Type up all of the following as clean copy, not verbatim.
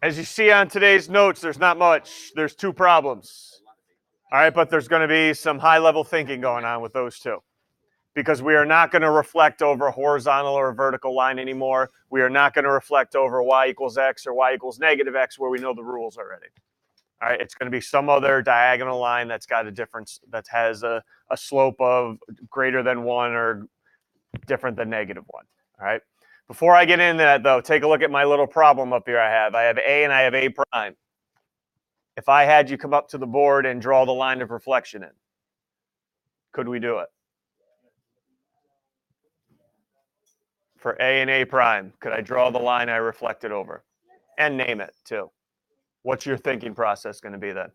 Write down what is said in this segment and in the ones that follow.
As you see on today's notes, there's not much. There's two problems. All right, but there's going to be some high-level thinking going on with those two. Because we are not going to reflect over a horizontal or a vertical line anymore. We are not going to reflect over y equals x or y equals negative x where we know the rules already. All right, it's going to be some other diagonal line that's got a difference, that has a slope of greater than 1 or different than -1. All right. Before I get into that, though, take a look at my little problem up here I have. I have A and I have A prime. If I had you come up to the board and draw the line of reflection in, could we do it? For A and A prime, could I draw the line I reflected over? And name it, too. What's your thinking process going to be then?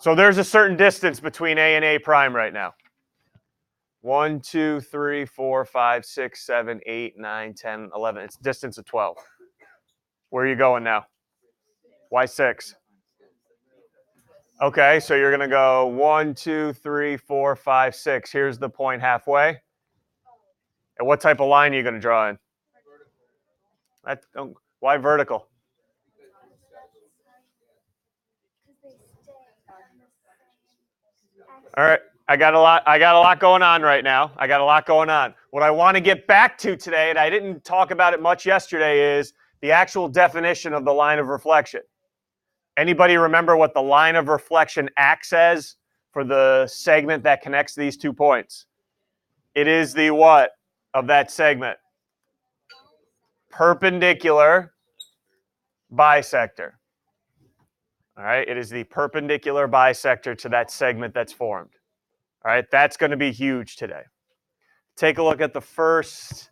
So there's a certain distance between A and A prime right now. 1, 2, 3, 4, 5, 6, 7, 8, 9, 10, 11. It's a distance of 12. Where are you going now? Why 6? Okay, so you're going to go 1, 2, 3, 4, 5, 6. Here's the point halfway. And what type of line are you going to draw in? Why vertical? All right, I got a lot going on right now. What I want to get back to today, and I didn't talk about it much yesterday, is the actual definition of the line of reflection. Anybody remember what the line of reflection acts as for the segment that connects these 2 points? It is the what of that segment? Perpendicular bisector. All right, it is the perpendicular bisector to that segment that's formed. All right, that's going to be huge today. Take a look at the first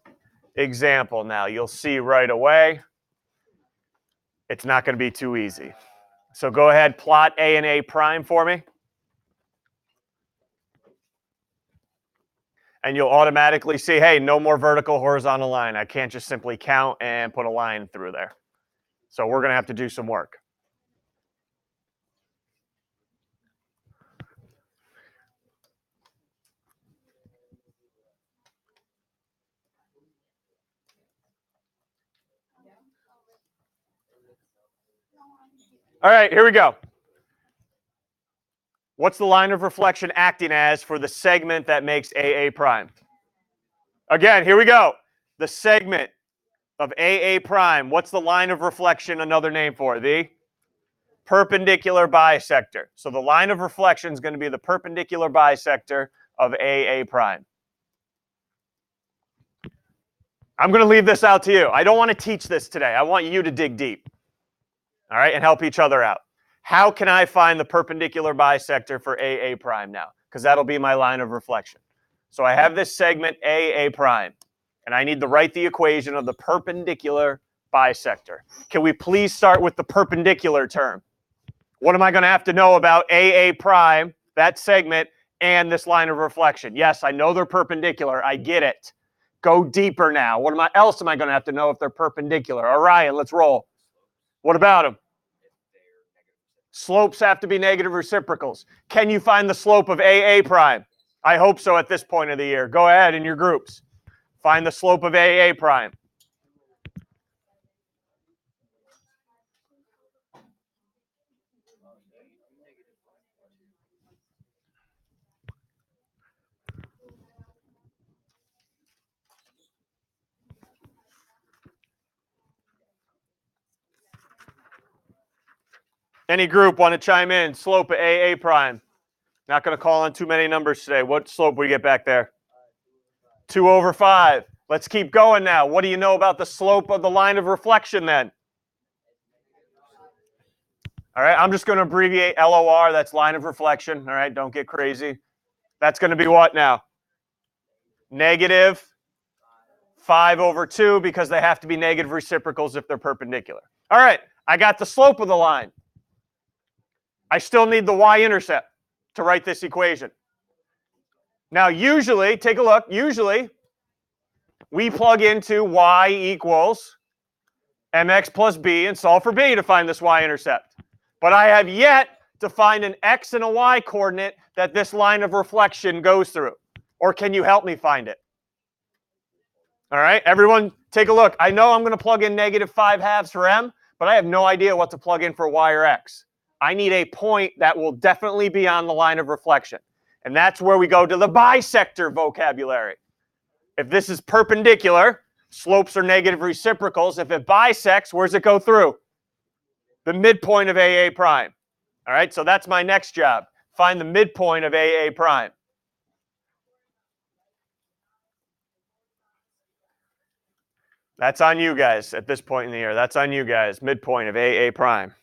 example now. You'll see right away it's not going to be too easy. So go ahead, plot A and A prime for me. And you'll automatically see, hey, no more vertical horizontal line. I can't just simply count and put a line through there. So we're going to have to do some work. All right, here we go. What's the line of reflection acting as for the segment that makes AA prime? Again, here we go. The segment of AA prime, what's the line of reflection another name for? The perpendicular bisector. So the line of reflection is going to be the perpendicular bisector of AA prime. I'm going to leave this out to you. I don't want to teach this today. I want you to dig deep. All right, and help each other out. How can I find the perpendicular bisector for AA prime now? Because that'll be my line of reflection. So I have this segment AA prime, and I need to write the equation of the perpendicular bisector. Can we please start with the perpendicular term? What am I going to have to know about AA prime, that segment, and this line of reflection? Yes, I know they're perpendicular. I get it. Go deeper now. What else am I going to have to know if they're perpendicular? All right, let's roll. What about them? Slopes have to be negative reciprocals. Can you find the slope of AA prime? I hope so at this point of the year. Go ahead in your groups. Find the slope of AA prime. Any group want to chime in? Slope of AA prime. Not going to call on too many numbers today. What slope we get back there? 2/5. Let's keep going now. What do you know about the slope of the line of reflection then? All right, I'm just going to abbreviate LOR. That's line of reflection. All right, don't get crazy. That's going to be what now? -5/2 because they have to be negative reciprocals if they're perpendicular. All right, I got the slope of the line. I still need the y-intercept to write this equation. Now, usually, take a look, usually we plug into y equals mx plus b and solve for b to find this y-intercept. But I have yet to find an x and a y coordinate that this line of reflection goes through. Or can you help me find it? All right, everyone take a look. I know I'm going to plug in -5/2 for M, but I have no idea what to plug in for Y or X. I need a point that will definitely be on the line of reflection. And that's where we go to the bisector vocabulary. If this is perpendicular, slopes are negative reciprocals. If it bisects, where's it go through? The midpoint of AA prime. All right, so that's my next job. Find the midpoint of AA prime. That's on you guys at this point in the year. That's on you guys. Midpoint of AA prime.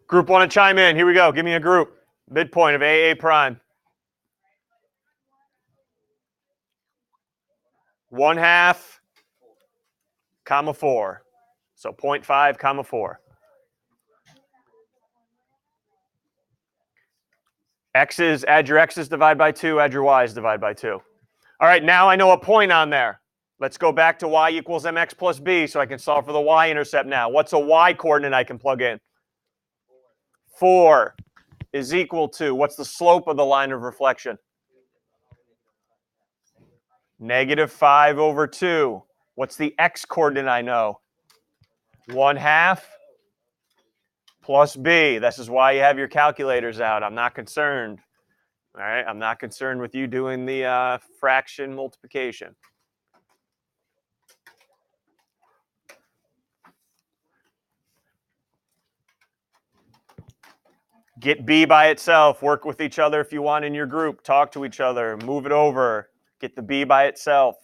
Group want to chime in. Here we go. Give me a group. Midpoint of AA prime. 1/2, comma 4. So 0.5, comma 4. X's, add your X's, divide by 2. Add your Y's, divide by 2. All right, now I know a point on there. Let's go back to Y equals mx plus b so I can solve for the y-intercept now. What's a y coordinate I can plug in? 4 is equal to, what's the slope of the line of reflection? -5/2. What's the x coordinate I know? 1/2 plus b. This is why you have your calculators out. I'm not concerned. All right, I'm not concerned with you doing the fraction multiplication. Get b by itself. Work with each other if you want in your group. Talk to each other. Move it over. Get the b by itself.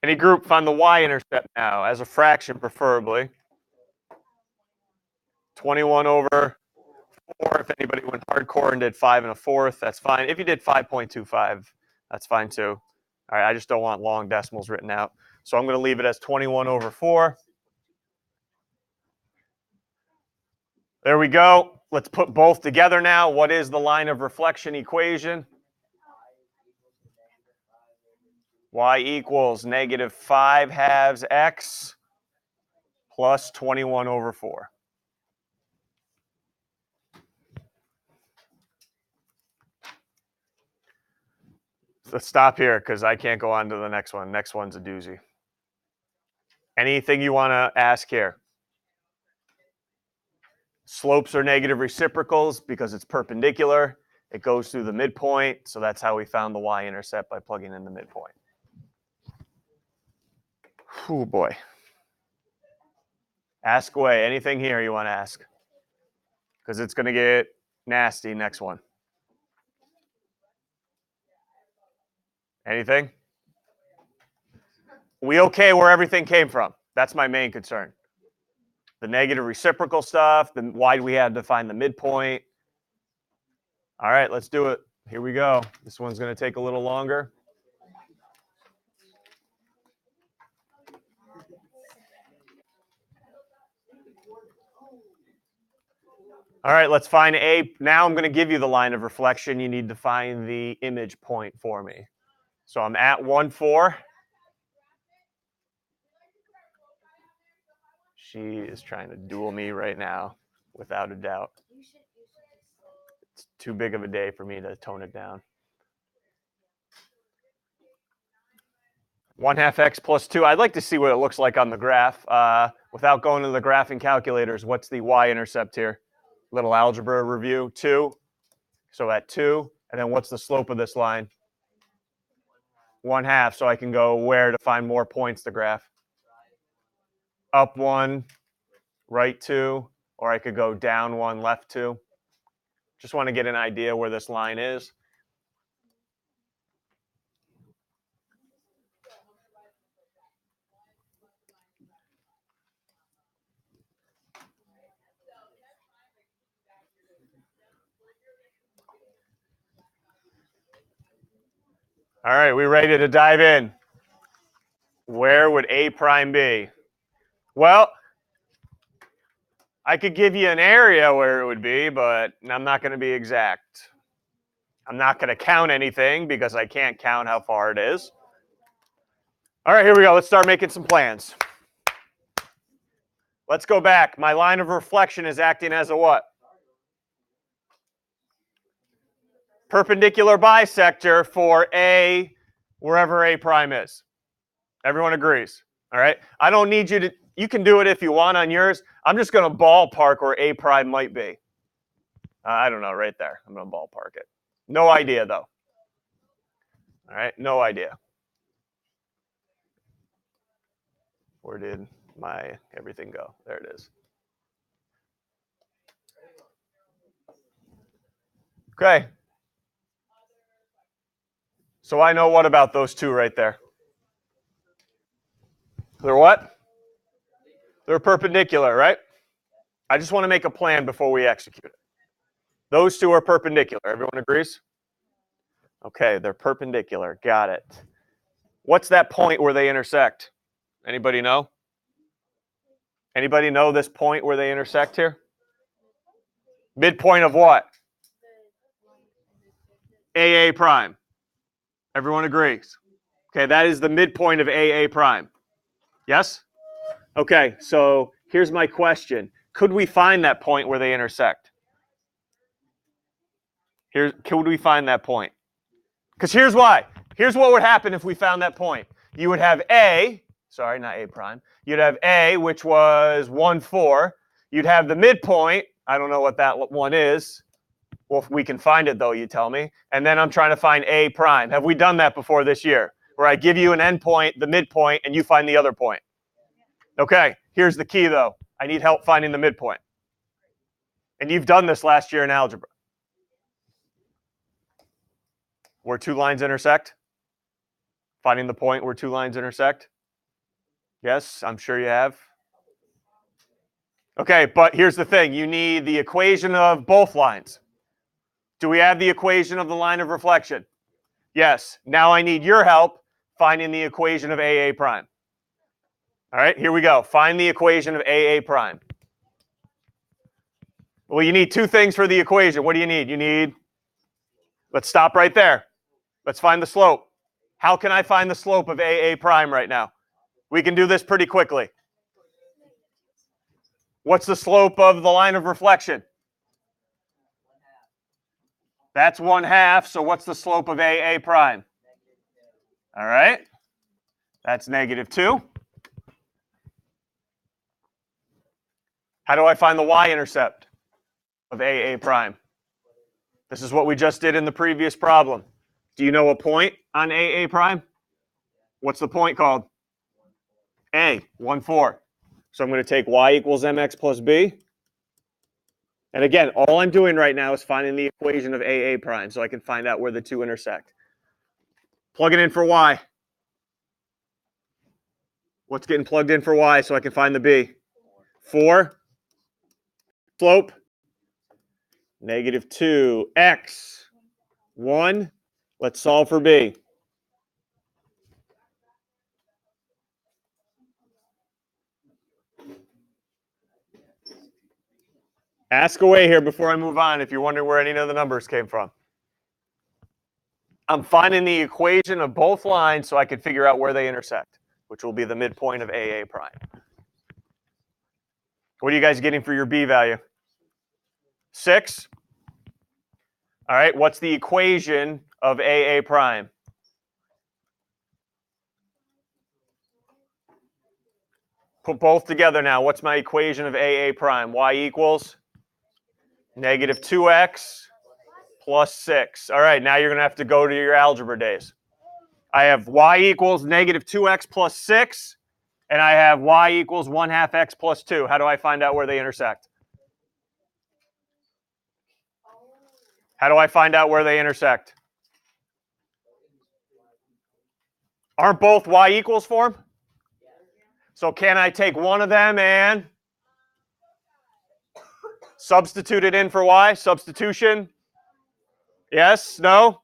Any group, find the y-intercept now, as a fraction preferably. 21/4. If anybody went hardcore and did 5 1/4, that's fine. If you did 5.25, that's fine too. All right, I just don't want long decimals written out. So I'm going to leave it as 21/4. There we go. Let's put both together now. What is the line of reflection equation? Y equals -5/2 x plus 21/4. Let's stop here because I can't go on to the next one. Next one's a doozy. Anything you want to ask here? Slopes are negative reciprocals because it's perpendicular. It goes through the midpoint, so that's how we found the y-intercept, by plugging in the midpoint. Oh boy. Ask away. Anything here you want to ask? Because it's going to get nasty next one. Anything? We okay where everything came from? That's my main concern. The negative reciprocal stuff, then why do we have to find the midpoint? All right, let's do it. Here we go. This one's going to take a little longer. All right, let's find A. Now I'm going to give you the line of reflection. You need to find the image point for me. So I'm at 1, 4. She is trying to duel me right now, without a doubt. It's too big of a day for me to tone it down. 1/2 x plus 2. I'd like to see what it looks like on the graph. Without going to the graphing calculators, what's the y-intercept here? Little algebra review. 2. So at 2. And then what's the slope of this line? 1/2. So I can go where to find more points to graph? Up 1, right 2, or I could go down 1, left 2. Just want to get an idea where this line is. All right, we ready to dive in? Where would A prime be? Well, I could give you an area where it would be, but I'm not going to be exact. I'm not going to count anything because I can't count how far it is. All right, here we go. Let's start making some plans. Let's go back. My line of reflection is acting as a what? Perpendicular bisector for A, wherever A prime is. Everyone agrees. All right. I don't need you to, you can do it if you want on yours. I'm just going to ballpark where A prime might be. I don't know, right there. I'm going to ballpark it. No idea, though. All right. No idea. Where did my everything go? There it is. Okay. So I know what about those two right there? They're what? They're perpendicular, right? I just want to make a plan before we execute it. Those two are perpendicular. Everyone agrees? Okay, they're perpendicular. Got it. What's that point where they intersect? Anybody know? Anybody know this point where they intersect here? Midpoint of what? AA prime. Everyone agrees. Okay, that is the midpoint of AA prime. Yes? Okay, so here's my question. Could we find that point where they intersect? Could we find that point? Because here's why. Here's what would happen if we found that point. You would have A, sorry, not A prime. You'd have A, which was 1, 4. You'd have the midpoint. I don't know what that one is. Well, if we can find it, though, you tell me. And then I'm trying to find A prime. Have we done that before this year? Where I give you an endpoint, the midpoint, and you find the other point. Okay, here's the key, though. I need help finding the midpoint. And you've done this last year in algebra. Where two lines intersect? Finding the point where two lines intersect? Yes, I'm sure you have. Okay, but here's the thing. You need the equation of both lines. Do we have the equation of the line of reflection? Yes. Now I need your help finding the equation of AA prime. All right, here we go. Find the equation of AA prime. Well, you need two things for the equation. What do you need? You need, let's stop right there. Let's find the slope. How can I find the slope of AA prime right now? We can do this pretty quickly. What's the slope of the line of reflection? That's 1/2. So what's the slope of AA prime? All right. That's -2. How do I find the y-intercept of AA prime? This is what we just did in the previous problem. Do you know a point on AA prime? What's the point called? A, 1, 4. So I'm going to take y equals mx plus b. And again, all I'm doing right now is finding the equation of AA prime so I can find out where the two intersect. Plug it in for y. What's getting plugged in for y so I can find the b? 4. Slope? -2. X. 1. Let's solve for b. Ask away here before I move on if you're wondering where any of the numbers came from. I'm finding the equation of both lines so I can figure out where they intersect, which will be the midpoint of AA prime. What are you guys getting for your B value? 6. All right, what's the equation of AA prime? Put both together now. What's my equation of AA prime? Y equals negative 2x plus 6. All right, now you're going to have to go to your algebra days. I have y equals negative 2x plus 6, and I have y equals 1/2 x plus 2. How do I find out where they intersect? How do I find out where they intersect? Aren't both y equals form? So can I take one of them and substitute it in for y? Substitution? Yes? No?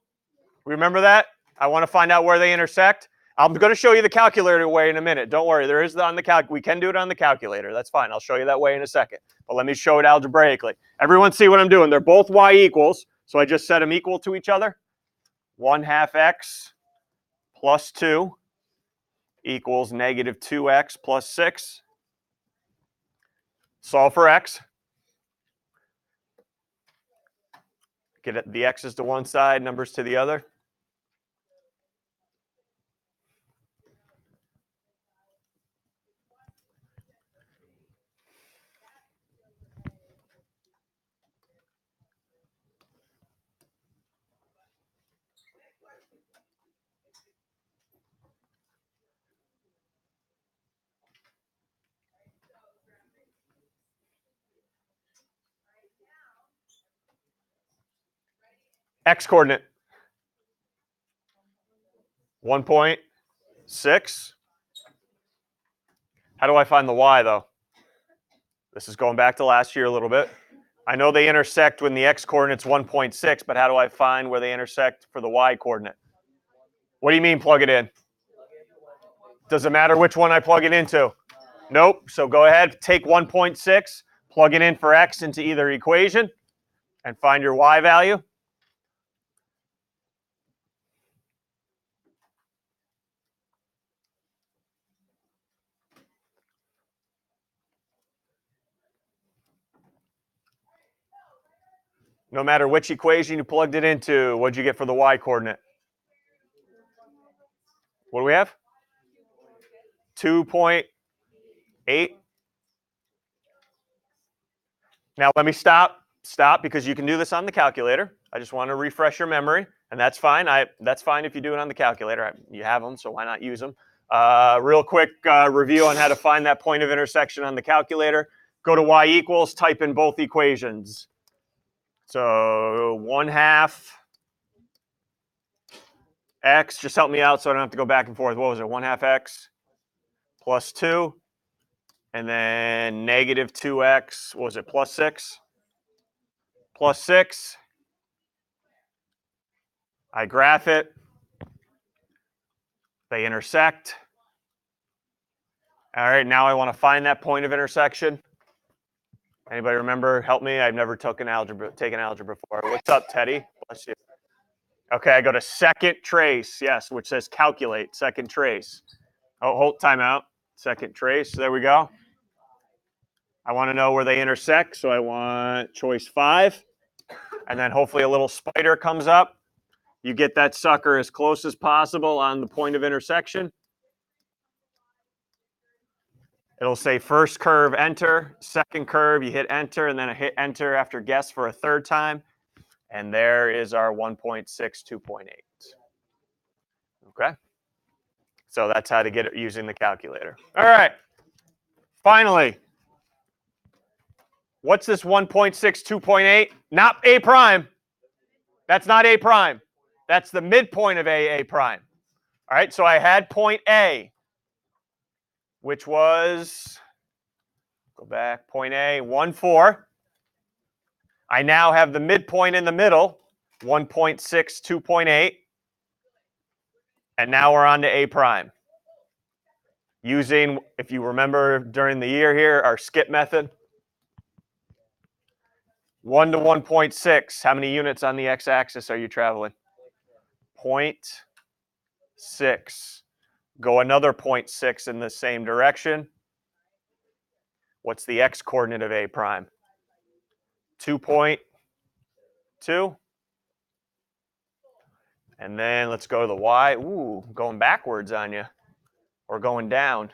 Remember that? I want to find out where they intersect. I'm going to show you the calculator way in a minute. Don't worry. There is on the we can do it on the calculator. That's fine. I'll show you that way in a second. But let me show it algebraically. Everyone see what I'm doing. They're both y equals. So I just set them equal to each other. 1/2 x plus 2 equals negative 2x plus 6. Solve for x. Get the x's to one side, numbers to the other. X coordinate 1.6. How do I find the y though? This is going back to last year a little bit. I know they intersect when the x coordinate's 1.6, but how do I find where they intersect for the y coordinate? What do you mean plug it in? Does it matter which one I plug it into? Nope. So go ahead, take 1.6, plug it in for x into either equation, and find your y value. No matter which equation you plugged it into, what'd you get for the y coordinate? What do we have? 2.8. Now let me stop because you can do this on the calculator. I just want to refresh your memory, and that's fine. That's fine if you do it on the calculator. You have them, so why not use them? Real quick review on how to find that point of intersection on the calculator. Go to y equals, type in both equations. So 1/2 x, just help me out so I don't have to go back and forth. What was it? 1/2 x plus 2, and then negative 2x, what was it, plus 6? Plus 6. I graph it. They intersect. All right, now I want to find that point of intersection. Anybody remember? Help me. I've never taken algebra before. What's up, Teddy? Bless you. Okay, I go to second trace, yes, which says calculate, second trace. Oh, hold, time out. Second trace, there we go. I want to know where they intersect, so I want choice 5. And then hopefully a little spider comes up. You get that sucker as close as possible on the point of intersection. It'll say first curve, enter. Second curve, you hit enter, and then I hit enter after guess for a third time. And there is our 1.6, 2.8. Okay? So that's how to get it using the calculator. All right. Finally, what's this 1.6, 2.8? Not A prime. That's not A prime. That's the midpoint of AA prime. All right, so I had point A, which was, go back, point A, 1, 4. I now have the midpoint in the middle, 1.6, 2.8. And now we're on to A prime. Using, if you remember during the year here, our skip method. 1 to 1.6. How many units on the x-axis are you traveling? 0.6. Go another 0.6 in the same direction. What's the x coordinate of A prime? 2.2. And then let's go to the y. Ooh, going backwards on you. Or going down.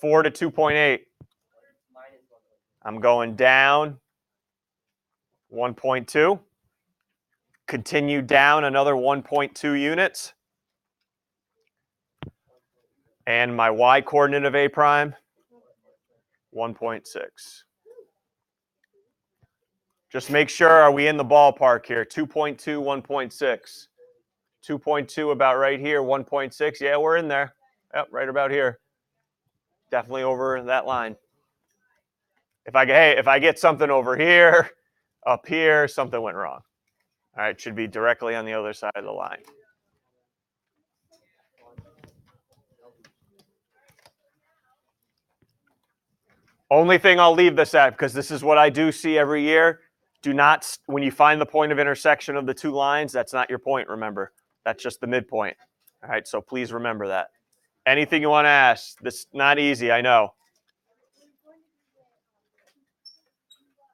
4 to 2.8. I'm going down 1.2. Continue down another 1.2 units. And my y coordinate of A prime, 1.6. Just make sure, are we in the ballpark here? 2.2, 1.6. 2.2 about right here, 1.6. Yeah, we're in there. Yep, right about here. Definitely over that line. If I get something over here, up here, something went wrong. All right, should be directly on the other side of the line. Only thing I'll leave this at, because this is what I do see every year, do not, when you find the point of intersection of the two lines, that's not your point, remember. That's just the midpoint. All right, so please remember that. Anything you want to ask, this is not easy, I know.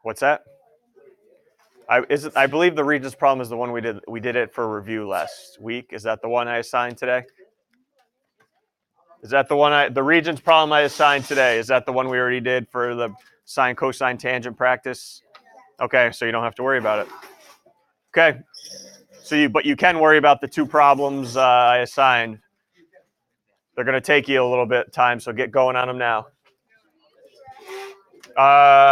What's that? I believe the Regents problem is the one we did. We did it for review last week. Is that the one I assigned today? Is that the one the Regents problem I assigned today? Is that the one we already did for the sine, cosine, tangent practice? Okay, so you don't have to worry about it. Okay, so but you can worry about the two problems I assigned. They're going to take you a little bit of time, so get going on them now.